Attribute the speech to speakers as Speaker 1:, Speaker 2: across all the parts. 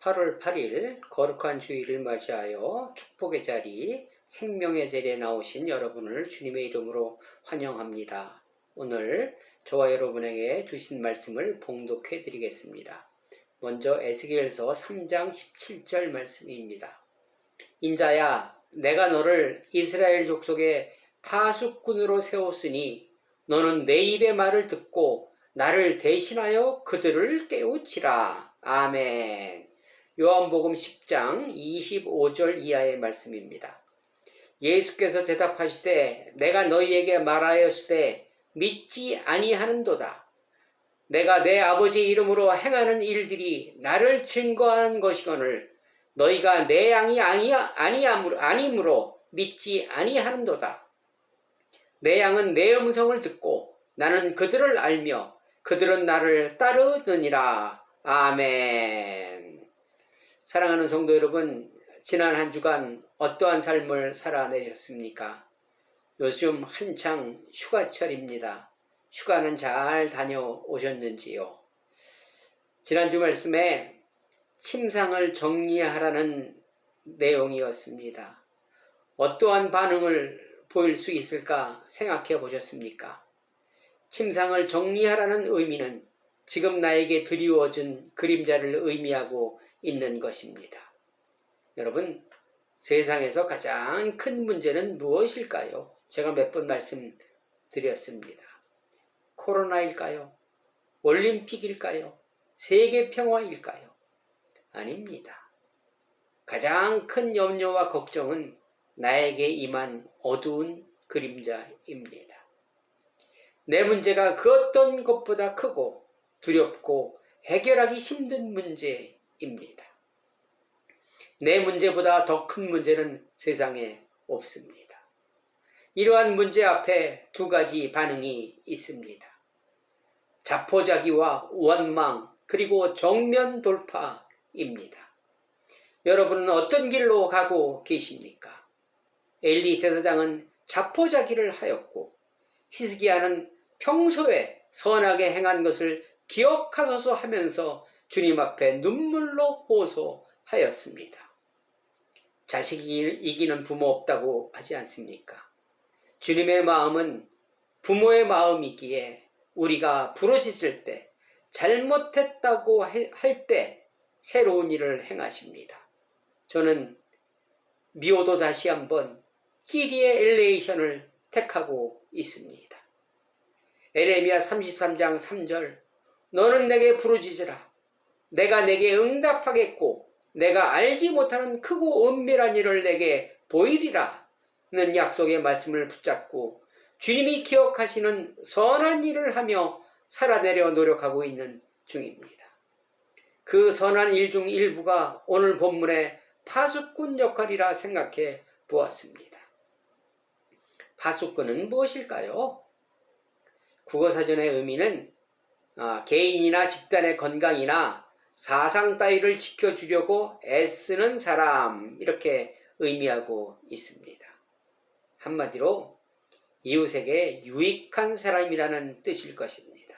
Speaker 1: 8월 8일 거룩한 주일을 맞이하여 축복의 자리, 생명의 자리에 나오신 여러분을 주님의 이름으로 환영합니다. 오늘 저와 여러분에게 주신 말씀을 봉독해 드리겠습니다. 먼저 에스겔서 3장 17절 말씀입니다. 인자야, 내가 너를 이스라엘 족속의 파수꾼으로 세웠으니 너는 내 입의 말을 듣고 나를 대신하여 그들을 깨우치라. 아멘. 요한복음 10장 25절 이하의 말씀입니다. 예수께서 대답하시되 내가 너희에게 말하였으되 믿지 아니하는도다. 내가 내 아버지 이름으로 행하는 일들이 나를 증거하는 것이거늘 너희가 내 양이 아니므로 믿지 아니하는도다. 내 양은 내 음성을 듣고 나는 그들을 알며 그들은 나를 따르느니라. 아멘. 사랑하는 성도 여러분, 지난 한 주간 어떠한 삶을 살아내셨습니까? 요즘 한창 휴가철입니다. 휴가는 잘 다녀오셨는지요? 지난주 말씀에 침상을 정리하라는 내용이었습니다. 어떠한 반응을 보일 수 있을까 생각해 보셨습니까? 침상을 정리하라는 의미는 지금 나에게 드리워진 그림자를 의미하고 있는 것입니다. 여러분, 세상에서 가장 큰 문제는 무엇일까요? 제가 몇 번 말씀드렸습니다. 코로나일까요? 올림픽일까요? 세계 평화일까요? 아닙니다. 가장 큰 염려와 걱정은 나에게 임한 어두운 그림자입니다. 내 문제가 그 어떤 것보다 크고 두렵고 해결하기 힘든 문제입니다. 내 문제보다 더 큰 문제는 세상에 없습니다. 이러한 문제 앞에 두 가지 반응이 있습니다. 자포자기와 원망, 그리고 정면 돌파입니다. 여러분은 어떤 길로 가고 계십니까? 엘리 제사장은 자포자기를 하였고 히스기야는 평소에 선하게 행한 것을 기억하소서 하면서 주님 앞에 눈물로 호소하였습니다. 자식이 이기는 부모 없다고 하지 않습니까? 주님의 마음은 부모의 마음이기에 우리가 부러졌을 때, 잘못했다고 할 때 새로운 일을 행하십니다. 저는 미워도 다시 한번 끼리의 엘레이션을 택하고 있습니다. 에레미야 33장 3절 너는 내게 부르짖으라. 내가 내게 응답하겠고 내가 알지 못하는 크고 은밀한 일을 내게 보이리라 는 약속의 말씀을 붙잡고 주님이 기억하시는 선한 일을 하며 살아내려 노력하고 있는 중입니다. 그 선한 일 중 일부가 오늘 본문의 파수꾼 역할이라 생각해 보았습니다. 파수꾼은 무엇일까요? 국어사전의 의미는 개인이나 집단의 건강이나 사상 따위를 지켜주려고 애쓰는 사람, 이렇게 의미하고 있습니다. 한마디로 이웃에게 유익한 사람이라는 뜻일 것입니다.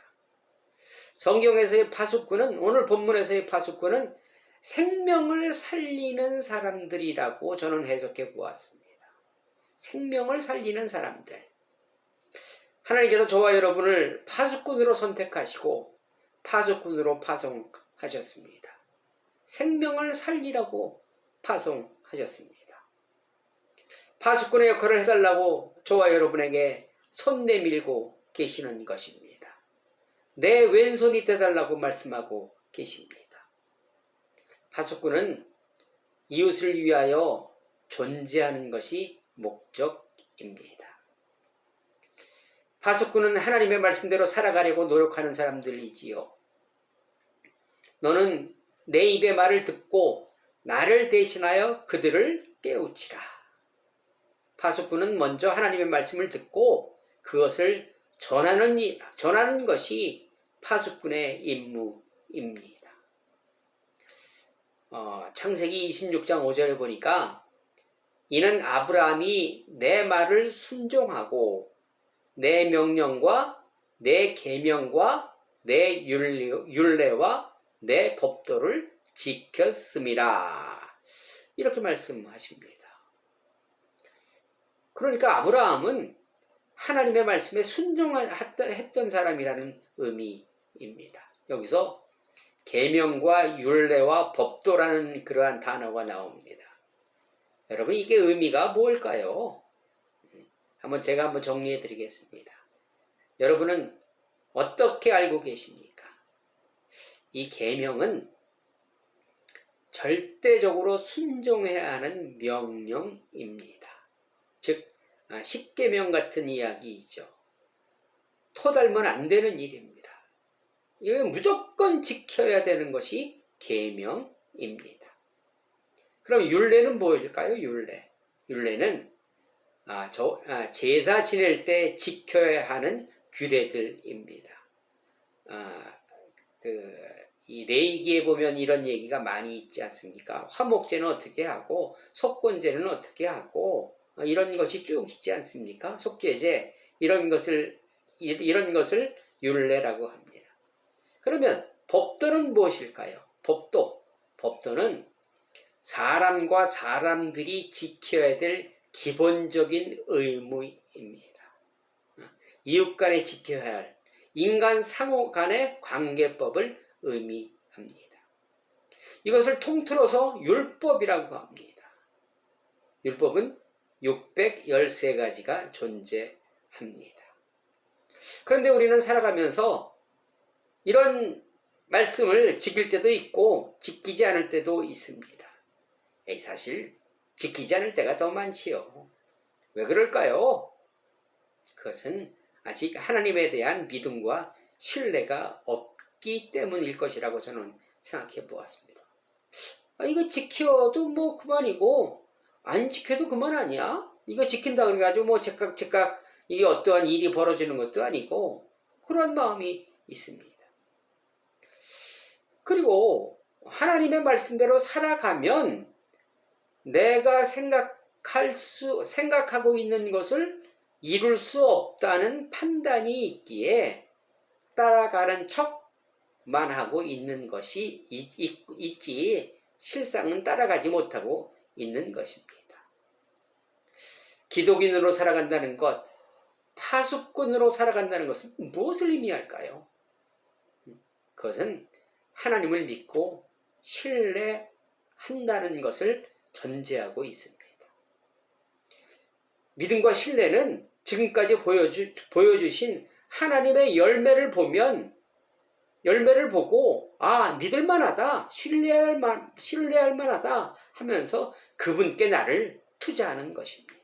Speaker 1: 성경에서의 파수꾼은, 오늘 본문에서의 파수꾼은 생명을 살리는 사람들이라고 저는 해석해 보았습니다. 생명을 살리는 사람들. 하나님께서 저와 여러분을 파수꾼으로 선택하시고 파수꾼으로 파송하셨습니다. 생명을 살리라고 파송하셨습니다. 파수꾼의 역할을 해달라고 저와 여러분에게 손 내밀고 계시는 것입니다. 내 왼손이 되달라고 말씀하고 계십니다. 파수꾼은 이웃을 위하여 존재하는 것이 목적입니다. 파수꾼은 하나님의 말씀대로 살아가려고 노력하는 사람들이지요. 너는 내 입의 말을 듣고 나를 대신하여 그들을 깨우치라. 파수꾼은 먼저 하나님의 말씀을 듣고 그것을 전하는 것이 파수꾼의 임무입니다. 창세기 26장 5절에 보니까 이는 아브라함이 내 말을 순종하고 내 명령과 내 계명과 내 율례와 내 법도를 지켰습니다. 이렇게 말씀하십니다. 그러니까 아브라함은 하나님의 말씀에 순종했던 사람이라는 의미입니다. 여기서 계명과 율례와 법도라는 그러한 단어가 나옵니다. 여러분, 이게 의미가 뭘까요? 제가 한번 정리해 드리겠습니다. 여러분은 어떻게 알고 계십니까? 이 계명은 절대적으로 순종해야 하는 명령입니다. 즉, 십계명 같은 이야기이죠. 토 닮으면 안 되는 일입니다. 이거 무조건 지켜야 되는 것이 계명입니다. 그럼 율례는 무엇일까요? 율례는 제사 지낼 때 지켜야 하는 규례들입니다. 이 레위기에 보면 이런 얘기가 많이 있지 않습니까? 화목제는 어떻게 하고 속건제는 어떻게 하고 이런 것이 쭉 있지 않습니까? 속죄제 이런 것을 율례라고 합니다. 그러면 법도는 무엇일까요? 법도는 사람과 사람들이 지켜야 될 기본적인 의무입니다. 이웃 간에 지켜야 할 인간 상호 간의 관계법을 의미합니다. 이것을 통틀어서 율법이라고 합니다. 율법은 613가지가 존재합니다. 그런데 우리는 살아가면서 이런 말씀을 지킬 때도 있고 지키지 않을 때도 있습니다. 사실 지키지 않을 때가 더 많지요. 왜 그럴까요? 그것은 아직 하나님에 대한 믿음과 신뢰가 없기 때문일 것이라고 저는 생각해 보았습니다. 이거 지켜도 뭐 그만이고 안 지켜도 그만 아니야? 이거 지킨다 그래가지고 뭐 즉각 이게 어떠한 일이 벌어지는 것도 아니고 그런 마음이 있습니다. 그리고 하나님의 말씀대로 살아가면 내가 생각하고 있는 것을 이룰 수 없다는 판단이 있기에 따라가는 척만 하고 있는 것이 있지 실상은 따라가지 못하고 있는 것입니다. 기독인으로 살아간다는 것, 파수꾼으로 살아간다는 것은 무엇을 의미할까요? 그것은 하나님을 믿고 신뢰한다는 것을 전제하고 있습니다. 믿음과 신뢰는 지금까지 보여주신 하나님의 열매를 보고 믿을 만하다, 신뢰할 만하다 하면서 그분께 나를 투자하는 것입니다.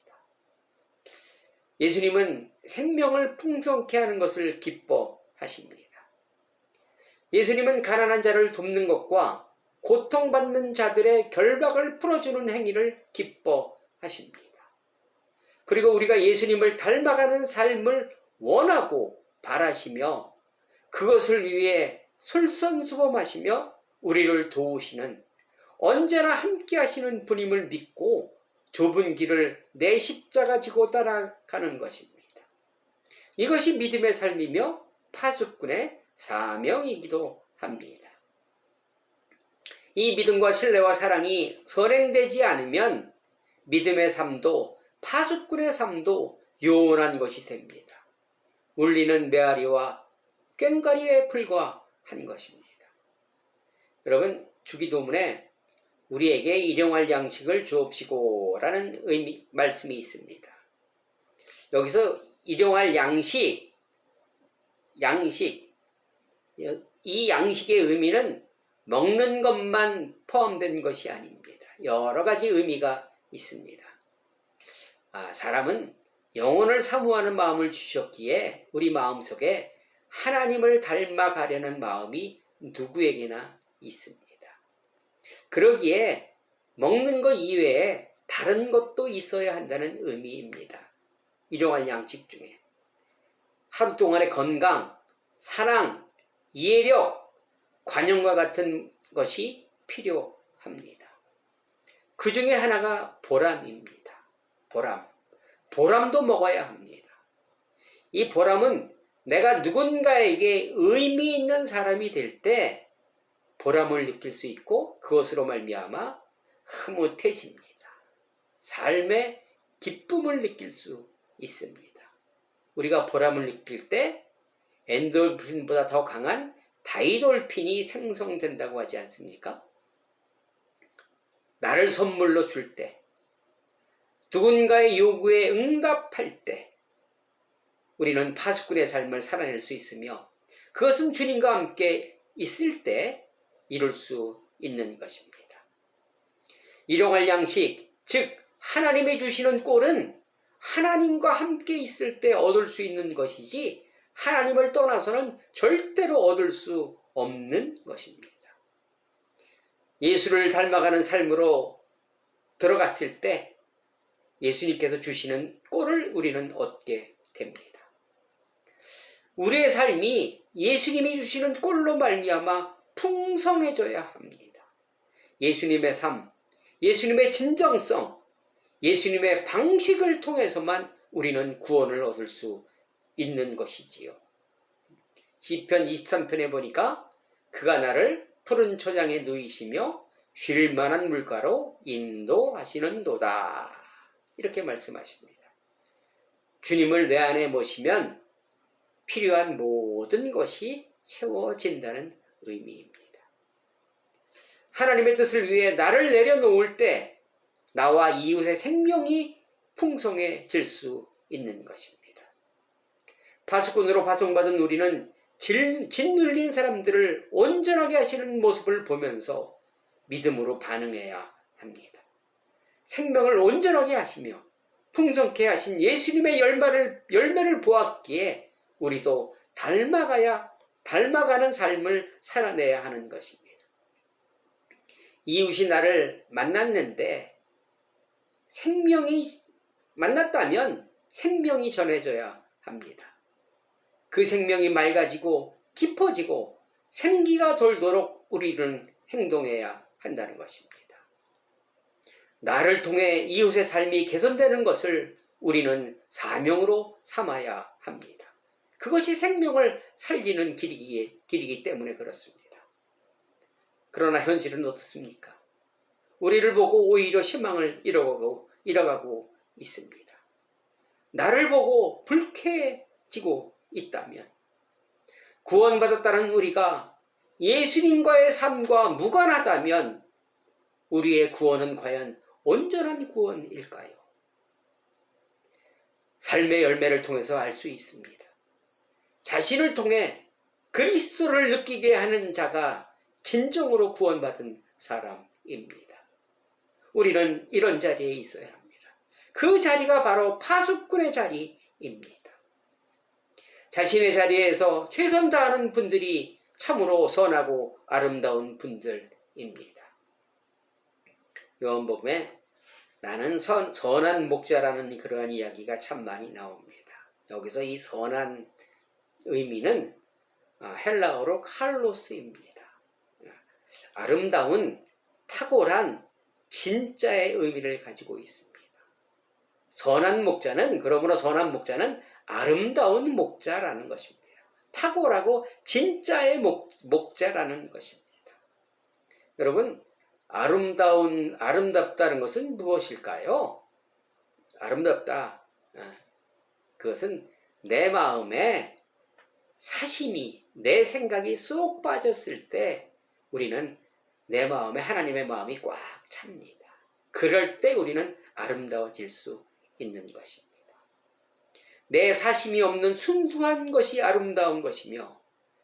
Speaker 1: 예수님은 생명을 풍성케 하는 것을 기뻐하십니다. 예수님은 가난한 자를 돕는 것과 고통받는 자들의 결박을 풀어주는 행위를 기뻐하십니다. 그리고 우리가 예수님을 닮아가는 삶을 원하고 바라시며 그것을 위해 솔선수범하시며 우리를 도우시는 언제나 함께 하시는 분임을 믿고 좁은 길을 내 십자가 지고 따라가는 것입니다. 이것이 믿음의 삶이며 파수꾼의 사명이기도 합니다. 이 믿음과 신뢰와 사랑이 선행되지 않으면 믿음의 삶도 파수꾼의 삶도 요원한 것이 됩니다. 울리는 메아리와 꽹과리에 불과한 것입니다. 여러분, 주기도문에 우리에게 일용할 양식을 주옵시고 라는 말씀이 있습니다. 여기서 일용할 양식, 이 양식의 의미는 먹는 것만 포함된 것이 아닙니다. 여러 가지 의미가 있습니다. 사람은 영혼을 사모하는 마음을 주셨기에 우리 마음속에 하나님을 닮아가려는 마음이 누구에게나 있습니다. 그러기에 먹는 것 이외에 다른 것도 있어야 한다는 의미입니다. 일용할 양식 중에 하루 동안의 건강, 사랑, 이해력, 관용과 같은 것이 필요합니다. 그 중에 하나가 보람입니다. 보람도 먹어야 합니다. 이 보람은 내가 누군가에게 의미 있는 사람이 될 때 보람을 느낄 수 있고 그것으로 말미암아 흐뭇해집니다. 삶의 기쁨을 느낄 수 있습니다. 우리가 보람을 느낄 때 엔돌핀보다 더 강한 다이돌핀이 생성된다고 하지 않습니까? 나를 선물로 줄 때, 누군가의 요구에 응답할 때 우리는 파수꾼의 삶을 살아낼 수 있으며 그것은 주님과 함께 있을 때 이룰 수 있는 것입니다. 일용할 양식, 즉 하나님이 주시는 꼴은 하나님과 함께 있을 때 얻을 수 있는 것이지 하나님을 떠나서는 절대로 얻을 수 없는 것입니다. 예수를 닮아가는 삶으로 들어갔을 때 예수님께서 주시는 꼴을 우리는 얻게 됩니다. 우리의 삶이 예수님이 주시는 꼴로 말미암아 풍성해져야 합니다. 예수님의 삶, 예수님의 진정성, 예수님의 방식을 통해서만 우리는 구원을 얻을 수 있는 것이지요. 시편 23편에 보니까 그가 나를 푸른 초장에 누이시며 쉴 만한 물가로 인도하시는도다. 이렇게 말씀하십니다. 주님을 내 안에 모시면 필요한 모든 것이 채워진다는 의미입니다. 하나님의 뜻을 위해 나를 내려놓을 때 나와 이웃의 생명이 풍성해질 수 있는 것입니다. 파수꾼으로 파송받은 우리는 짓눌린 사람들을 온전하게 하시는 모습을 보면서 믿음으로 반응해야 합니다. 생명을 온전하게 하시며 풍성케 하신 예수님의 열매를 보았기에 우리도 닮아가는 삶을 살아내야 하는 것입니다. 이웃이 나를 만났다면 생명이 전해져야 합니다. 그 생명이 맑아지고 깊어지고 생기가 돌도록 우리는 행동해야 한다는 것입니다. 나를 통해 이웃의 삶이 개선되는 것을 우리는 사명으로 삼아야 합니다. 그것이 생명을 살리는 길이기 때문에 그렇습니다. 그러나 현실은 어떻습니까? 우리를 보고 오히려 희망을 잃어가고 있습니다. 나를 보고 불쾌해지고 있다면, 구원받았다는 우리가 예수님과의 삶과 무관하다면 우리의 구원은 과연 온전한 구원일까요? 삶의 열매를 통해서 알 수 있습니다. 자신을 통해 그리스도를 느끼게 하는 자가 진정으로 구원받은 사람입니다. 우리는 이런 자리에 있어야 합니다. 그 자리가 바로 파수꾼의 자리입니다. 자신의 자리에서 최선 다하는 분들이 참으로 선하고 아름다운 분들입니다. 요한복음에 나는 선한 목자라는 그러한 이야기가 참 많이 나옵니다. 여기서 이 선한 의미는 헬라어로 칼로스입니다. 아름다운, 탁월한, 진짜의 의미를 가지고 있습니다. 그러므로 선한 목자는 아름다운 목자라는 것입니다. 탁월하고 진짜의 목자라는 것입니다. 여러분, 아름답다는 것은 무엇일까요? 아름답다. 그것은 내 마음에 사심이, 내 생각이 쏙 빠졌을 때 우리는 내 마음에 하나님의 마음이 꽉 찹니다. 그럴 때 우리는 아름다워질 수 있는 것입니다. 내 사심이 없는 순수한 것이 아름다운 것이며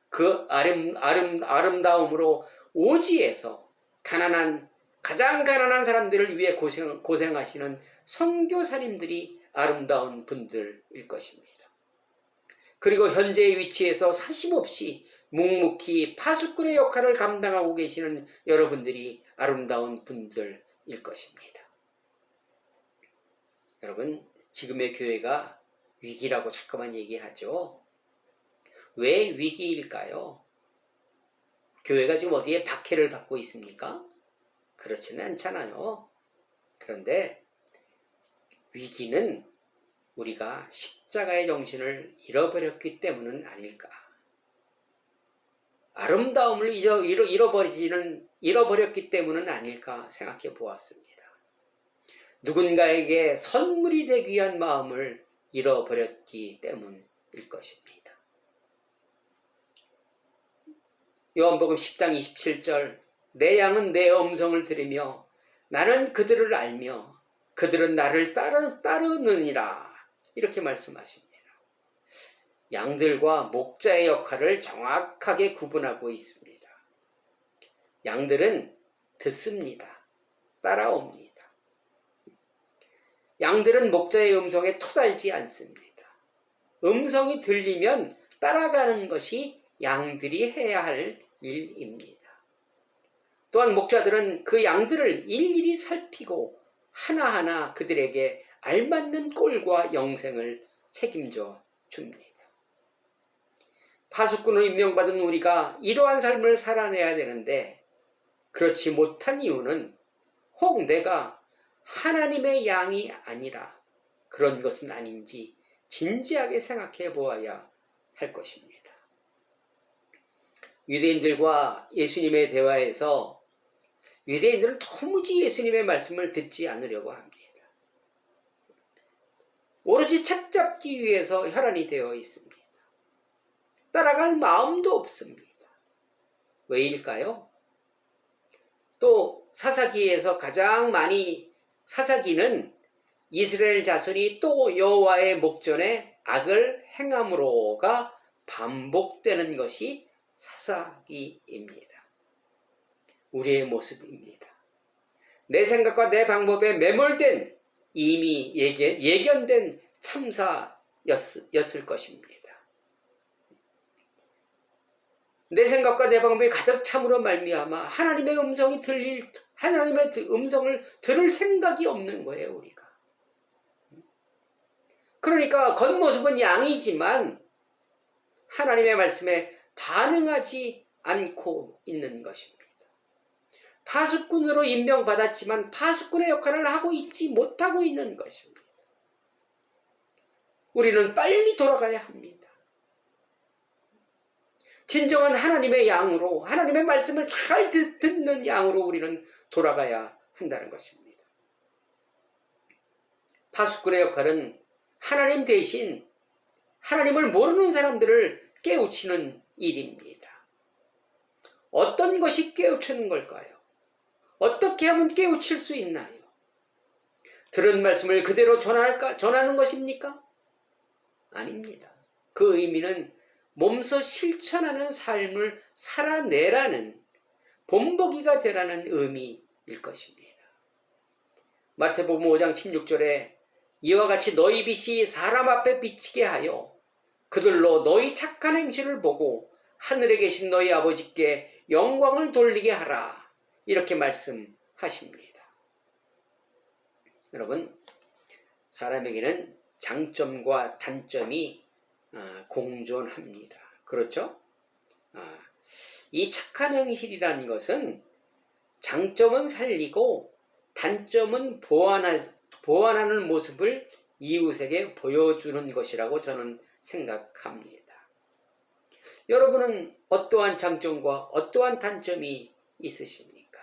Speaker 1: 그 아름다움으로 오지에서 가장 가난한 사람들을 위해 고생하시는 선교사님들이 아름다운 분들일 것입니다. 그리고 현재의 위치에서 사심없이 묵묵히 파수꾼의 역할을 감당하고 계시는 여러분들이 아름다운 분들일 것입니다. 여러분, 지금의 교회가 위기라고 자꾸만 얘기하죠. 왜 위기일까요? 교회가 지금 어디에 박해를 받고 있습니까? 그렇지는 않잖아요. 그런데 위기는 우리가 십자가의 정신을 잃어버렸기 때문은 아닐까. 아름다움을 잃어버렸기 때문은 아닐까 생각해 보았습니다. 누군가에게 선물이 되기 위한 마음을 잃어버렸기 때문일 것입니다. 요한복음 10장 27절 내 양은 내 음성을 들으며 나는 그들을 알며 그들은 나를 따르느니라 이렇게 말씀하십니다. 양들과 목자의 역할을 정확하게 구분하고 있습니다. 양들은 듣습니다. 따라옵니다. 양들은 목자의 음성에 토달지 않습니다. 음성이 들리면 따라가는 것이 양들이 해야 할 일입니다. 또한 목자들은 그 양들을 일일이 살피고 하나하나 그들에게 알맞는 꼴과 영생을 책임져 줍니다. 파수꾼으로 임명받은 우리가 이러한 삶을 살아내야 되는데 그렇지 못한 이유는 혹 내가 하나님의 양이 아니라 그런 것은 아닌지 진지하게 생각해 보아야 할 것입니다. 유대인들과 예수님의 대화에서 유대인들은 도무지 예수님의 말씀을 듣지 않으려고 합니다. 오로지 착잡기 위해서 혈안이 되어 있습니다. 따라갈 마음도 없습니다. 왜일까요? 또 사사기에서 가장 많이 사사기는 이스라엘 자손이 또 여호와의 목전에 악을 행함으로가 반복되는 것이 사사기입니다. 우리의 모습입니다. 내 생각과 내 방법에 매몰된 이미 예견된 참사였을 것입니다. 내 생각과 내 방법이 가장 참으로 말미암아 하나님의 음성을 들을 생각이 없는 거예요, 우리가. 그러니까 겉모습은 양이지만 하나님의 말씀에 반응하지 않고 있는 것입니다. 파수꾼으로 임명받았지만 파수꾼의 역할을 하고 있지 못하고 있는 것입니다. 우리는 빨리 돌아가야 합니다. 진정한 하나님의 양으로, 하나님의 말씀을 잘 듣는 양으로 우리는 돌아가야 한다는 것입니다. 파수꾼의 역할은 하나님 대신 하나님을 모르는 사람들을 깨우치는 일입니다. 어떤 것이 깨우치는 걸까요? 어떻게 하면 깨우칠 수 있나요? 들은 말씀을 그대로 전하는 것입니까? 아닙니다. 그 의미는 몸소 실천하는 삶을 살아내라는 본보기가 되라는 의미일 것입니다. 마태복음 5장 16절에 이와 같이 너희 빛이 사람 앞에 비치게 하여 그들로 너희 착한 행실을 보고 하늘에 계신 너희 아버지께 영광을 돌리게 하라 이렇게 말씀하십니다. 여러분, 사람에게는 장점과 단점이 공존합니다. 그렇죠? 이 착한 행실이라는 것은 장점은 살리고 단점은 보완하는 모습을 이웃에게 보여주는 것이라고 저는 생각합니다. 여러분은 어떠한 장점과 어떠한 단점이 있으십니까?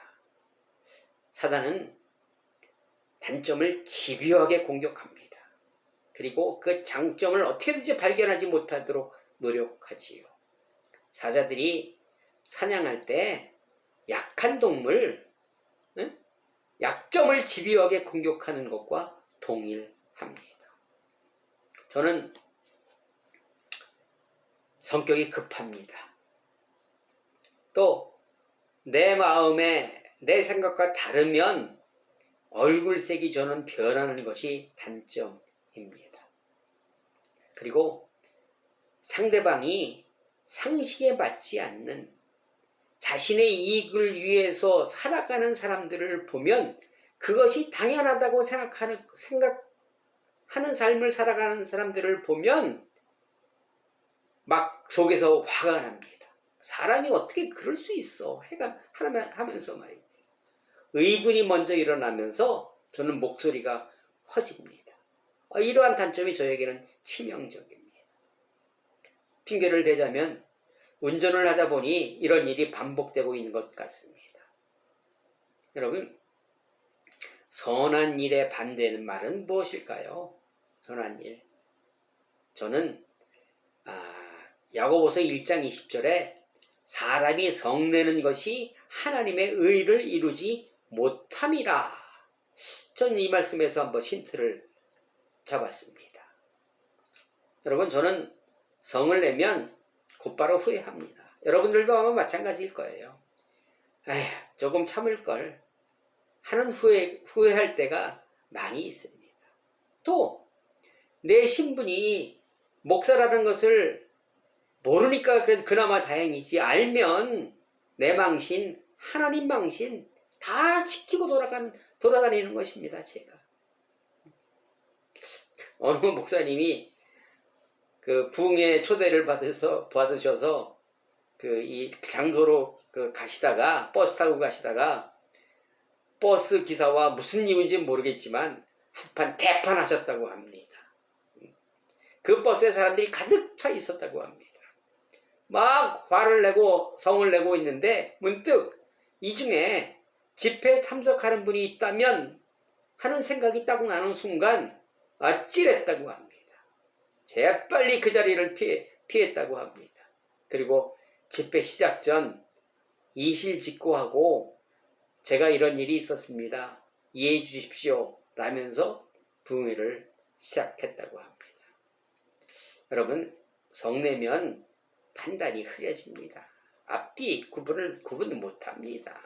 Speaker 1: 사단은 단점을 집요하게 공격합니다. 그리고 그 장점을 어떻게든지 발견하지 못하도록 노력하지요. 사자들이 사냥할 때 약한 동물, 약점을 집요하게 공격하는 것과 동일합니다. 저는 성격이 급합니다. 또 내 마음에 내 생각과 다르면 얼굴색이 저는 변하는 것이 단점입니다. 그리고 상대방이 상식에 맞지 않는 자신의 이익을 위해서 살아가는 사람들을 보면 그것이 당연하다고 생각하는 삶을 살아가는 사람들을 보면 막 속에서 화가 납니다. 사람이 어떻게 그럴 수 있어? 하면서 말입니다. 의분이 먼저 일어나면서 저는 목소리가 커집니다. 이러한 단점이 저에게는 치명적입니다. 핑계를 대자면 운전을 하다 보니 이런 일이 반복되고 있는 것 같습니다. 여러분, 선한 일에 반대하는 말은 무엇일까요? 선한 일. 저는 야고보서 1장 20절에 사람이 성내는 것이 하나님의 의를 이루지 못함이라. 전 이 말씀에서 한번 힌트를 잡았습니다. 여러분, 저는 성을 내면 곧바로 후회합니다. 여러분들도 아마 마찬가지일 거예요. 에휴, 조금 참을 걸 하는 후회할 때가 많이 있습니다. 또 내 신분이 목사라는 것을 모르니까 그래도 그나마 다행이지, 알면 내 망신, 하나님 망신 다 지키고 돌아다니는 것입니다. 제가 어느 목사님이 그 부흥회 초대를 받으셔서 이 장소로 가시다가 버스 타고 가시다가 버스 기사와 무슨 이유인지 모르겠지만 한판 대판하셨다고 합니다. 그 버스에 사람들이 가득 차 있었다고 합니다. 막 화를 내고 성을 내고 있는데 문득 이 중에 집회에 참석하는 분이 있다면 하는 생각이 딱 나는 순간 아찔했다고 합니다. 재빨리 그 자리를 피했다고 합니다. 그리고 집회 시작 전 이실직고하고 제가 이런 일이 있었습니다. 이해해 주십시오 라면서 부흥회를 시작했다고 합니다. 여러분, 성내면 판단이 흐려집니다. 앞뒤 구분을 못합니다.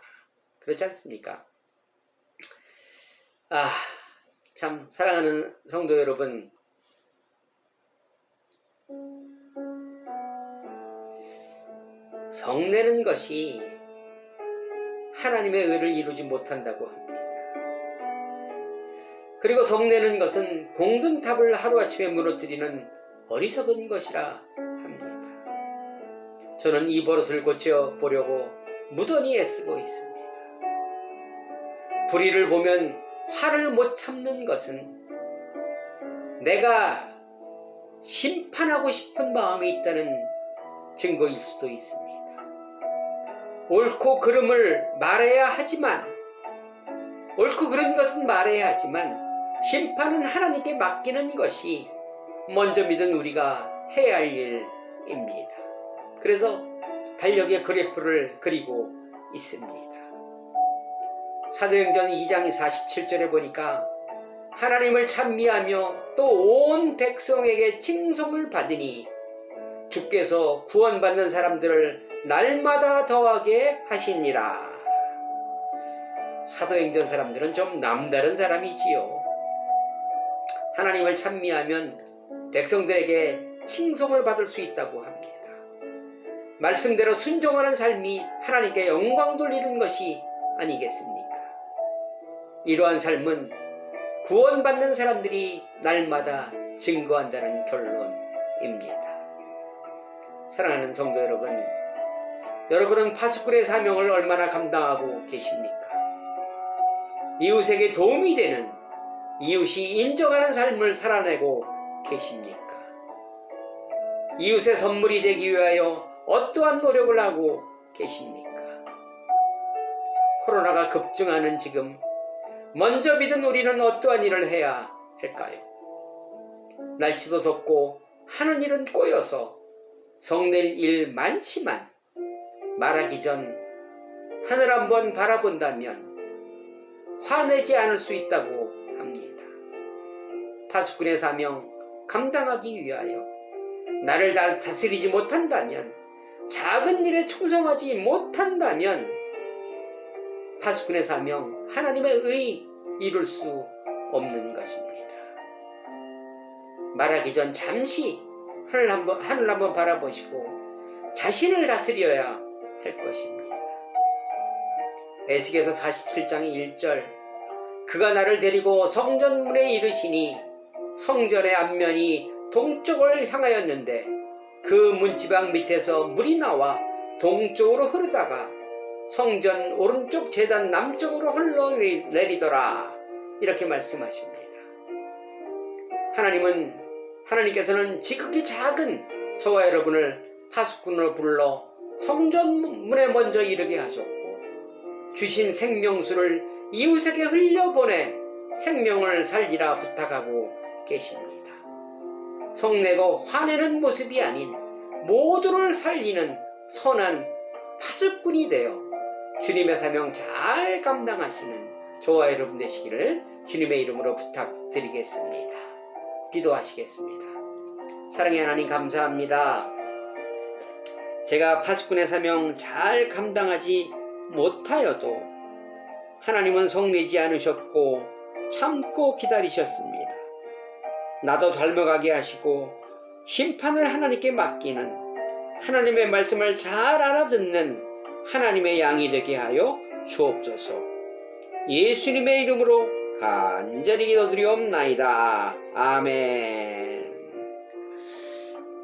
Speaker 1: 그렇지 않습니까? 참 사랑하는 성도 여러분, 성내는 것이 하나님의 의를 이루지 못한다고 합니다. 그리고 성내는 것은 공든탑을 하루아침에 무너뜨리는 어리석은 것이라 합니다. 저는 이 버릇을 고쳐보려고 무던히 애쓰고 있습니다. 불의를 보면 화를 못 참는 것은 내가 심판하고 싶은 마음이 있다는 증거일 수도 있습니다. 옳고 그름을 말해야 하지만, 옳고 그른 것은 말해야 하지만 심판은 하나님께 맡기는 것이 먼저 믿은 우리가 해야 할 일입니다. 그래서 달력에 그래프를 그리고 있습니다. 사도행전 2장 47절에 보니까 하나님을 찬미하며 또 온 백성에게 칭송을 받으니 주께서 구원받는 사람들을 날마다 더하게 하시니라. 사도행전 사람들은 좀 남다른 사람이지요. 하나님을 찬미하면 백성들에게 칭송을 받을 수 있다고 합니다. 말씀대로 순종하는 삶이 하나님께 영광 돌리는 것이 아니겠습니까? 이러한 삶은 구원받는 사람들이 날마다 증거한다는 결론입니다. 사랑하는 성도 여러분, 여러분은 파수꾼의 사명을 얼마나 감당하고 계십니까? 이웃에게 도움이 되는, 이웃이 인정하는 삶을 살아내고 계십니까? 이웃의 선물이 되기 위하여 어떠한 노력을 하고 계십니까? 코로나가 급증하는 지금 먼저 믿은 우리는 어떠한 일을 해야 할까요? 날씨도 덥고 하는 일은 꼬여서 성낼 일 많지만 말하기 전 하늘 한번 바라본다면 화내지 않을 수 있다고 합니다. 파수꾼의 사명 감당하기 위하여 나를 다스리지 못한다면, 작은 일에 충성하지 못한다면 파수꾼의 사명, 하나님의 의 이룰 수 없는 것입니다. 말하기 전 잠시 하늘 한번 바라보시고 자신을 다스려야 할 것입니다. 에스겔서 47장 1절, 그가 나를 데리고 성전문에 이르시니 성전의 앞면이 동쪽을 향하였는데 그 문지방 밑에서 물이 나와 동쪽으로 흐르다가 성전 오른쪽 제단 남쪽으로 흘러내리더라. 이렇게 말씀하십니다. 하나님께서는 지극히 작은 저와 여러분을 파수꾼을 불러 성전문에 먼저 이르게 하셨고 주신 생명수를 이웃에게 흘려보내 생명을 살리라 부탁하고 계십니다. 성내고 화내는 모습이 아닌 모두를 살리는 선한 파수꾼이 되어 주님의 사명 잘 감당하시는 저와 여러분 되시기를 주님의 이름으로 부탁드리겠습니다. 기도하시겠습니다. 사랑의 하나님 감사합니다. 제가 파수꾼의 사명 잘 감당하지 못하여도 하나님은 성내지 않으셨고 참고 기다리셨습니다. 나도 닮아가게 하시고 심판을 하나님께 맡기는 하나님의 말씀을 잘 알아듣는 하나님의 양이 되게 하여 주옵소서. 예수님의 이름으로 간절히 기도드리옵나이다. 아멘.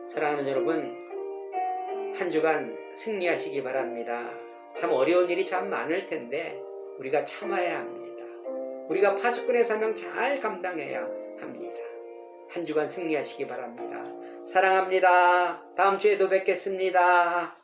Speaker 1: 사랑하는 여러분, 한 주간 승리하시기 바랍니다. 참 어려운 일이 참 많을 텐데 우리가 참아야 합니다. 우리가 파수꾼의 사명 잘 감당해야 합니다. 한 주간 승리하시기 바랍니다. 사랑합니다. 다음 주에도 뵙겠습니다.